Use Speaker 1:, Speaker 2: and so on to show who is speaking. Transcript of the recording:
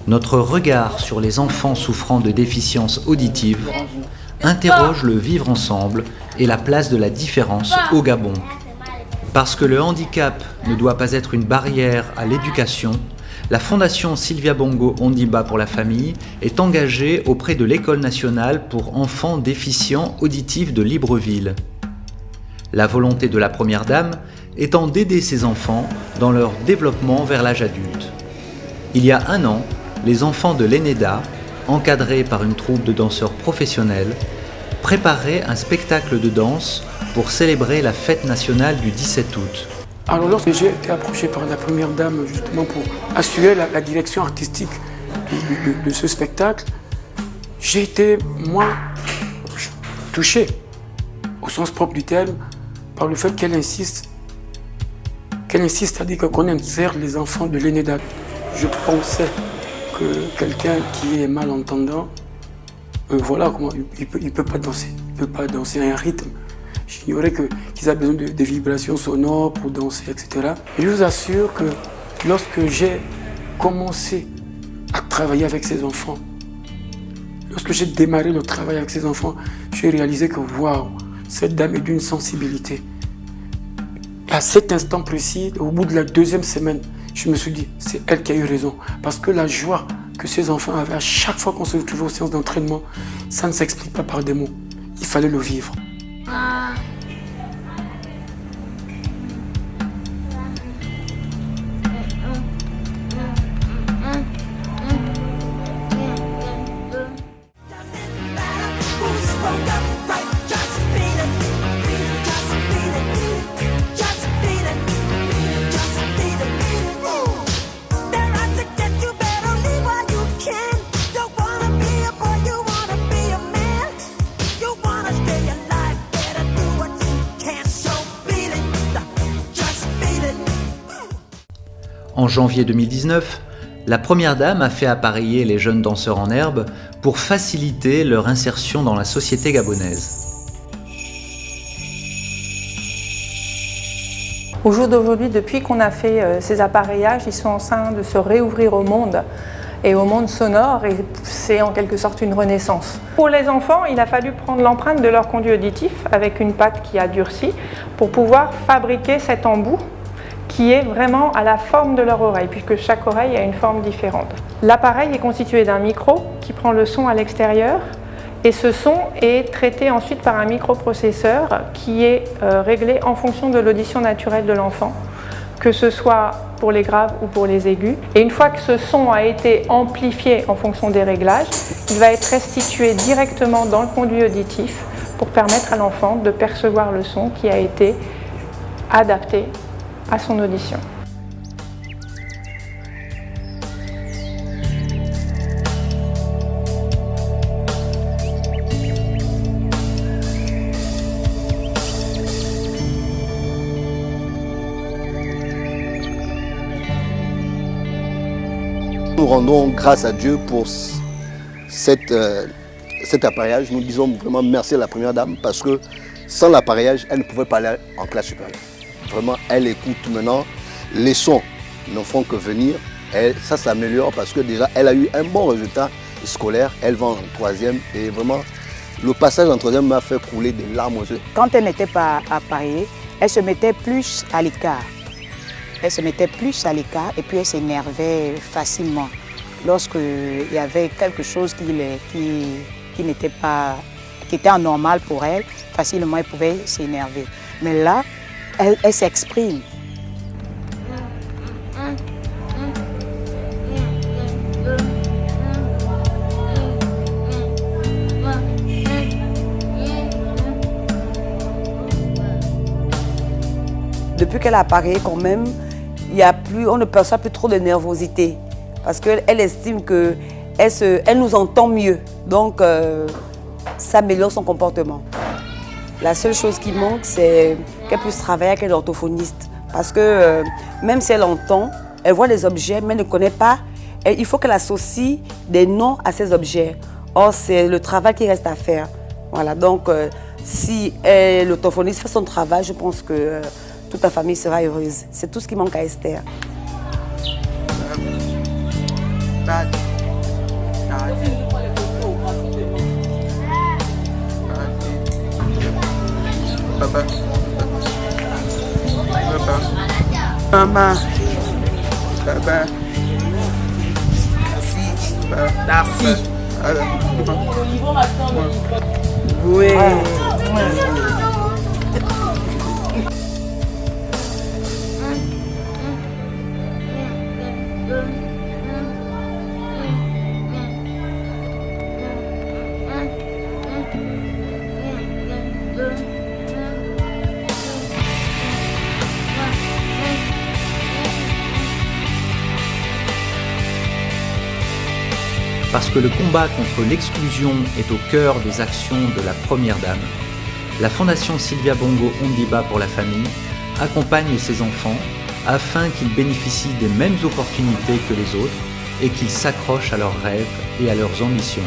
Speaker 1: Notre regard sur les enfants souffrant de déficience auditive interroge le vivre ensemble et la place de la différence au Gabon. Parce que le handicap ne doit pas être une barrière à l'éducation, la Fondation Sylvia Bongo Ondimba pour la famille est engagée auprès de l'École nationale pour enfants déficients auditifs de Libreville. La volonté de la Première Dame étant d'aider ces enfants dans leur développement vers l'âge adulte. Il y a 1 an, les enfants de l'ENEDA, encadrés par une troupe de danseurs professionnels, préparaient un spectacle de danse pour célébrer la fête nationale du 17 août.
Speaker 2: Alors lorsque j'ai été approché par la Première Dame justement pour assurer la direction artistique de ce spectacle, j'ai été, moi, touché, au sens propre du terme, par le fait qu'elle insiste, c'est-à-dire qu'on insère les enfants de l'ENEDA. Je pensais que quelqu'un qui est malentendant, voilà comment il peut pas danser, il peut pas danser à un rythme. J'ignorais qu'ils avaient besoin de vibrations sonores pour danser, etc. Et je vous assure que lorsque j'ai commencé à travailler avec ces enfants, lorsque j'ai démarré le travail avec ces enfants, j'ai réalisé que waouh, cette dame est d'une sensibilité. Et à cet instant précis, au bout de la 2e semaine, je me suis dit, c'est elle qui a eu raison. Parce que la joie que ces enfants avaient à chaque fois qu'on se retrouvait aux séances d'entraînement, ça ne s'explique pas par des mots. Il fallait le vivre.
Speaker 1: En janvier 2019, la Première Dame a fait appareiller les jeunes danseurs en herbe pour faciliter leur insertion dans la société gabonaise.
Speaker 3: Au jour d'aujourd'hui, depuis qu'on a fait ces appareillages, ils sont en train de se réouvrir au monde et au monde sonore, et c'est en quelque sorte une renaissance. Pour les enfants, il a fallu prendre l'empreinte de leur conduit auditif avec une pâte qui a durci pour pouvoir fabriquer cet embout qui est vraiment à la forme de leur oreille, puisque chaque oreille a une forme différente. L'appareil est constitué d'un micro qui prend le son à l'extérieur, et ce son est traité ensuite par un microprocesseur qui est réglé en fonction de l'audition naturelle de l'enfant, que ce soit pour les graves ou pour les aigus. Et une fois que ce son a été amplifié en fonction des réglages, il va être restitué directement dans le conduit auditif pour permettre à l'enfant de percevoir le son qui a été adapté à son audition.
Speaker 4: Nous rendons grâce à Dieu pour cet appareillage. Nous disons vraiment merci à la Première Dame parce que sans l'appareillage, elle ne pouvait pas aller en classe supérieure. Vraiment, elle écoute maintenant. Les sons ne font que venir. Ça s'améliore parce que déjà, elle a eu un bon résultat scolaire. Elle va en 3e et vraiment, le passage en 3e m'a fait couler des larmes aux yeux.
Speaker 5: Quand elle n'était pas appareillée, elle se mettait plus à l'écart. Elle se mettait plus à l'écart et puis elle s'énervait facilement. Lorsqu'il y avait quelque chose qui n'était pas, qui était anormal pour elle, facilement elle pouvait s'énerver. Mais là, elle s'exprime.
Speaker 6: Depuis qu'elle a appareillé quand même, on ne perçoit plus trop de nervosité parce qu'elle estime qu'elle nous entend mieux, donc ça améliore son comportement. La seule chose qui manque, c'est qu'elle puisse travailler avec un orthophoniste parce que même si elle entend, elle voit les objets mais elle ne connaît pas, il faut qu'elle associe des noms à ces objets. Or, c'est le travail qui reste à faire. Voilà, donc si l'orthophoniste fait son travail, je pense que toute la famille sera heureuse. C'est tout ce qui manque à Esther.
Speaker 7: Maman. Baba. Darcy. Oui.
Speaker 1: Parce que le combat contre l'exclusion est au cœur des actions de la Première Dame, la Fondation Sylvia Bongo Ondimba pour la famille accompagne ses enfants afin qu'ils bénéficient des mêmes opportunités que les autres et qu'ils s'accrochent à leurs rêves et à leurs ambitions.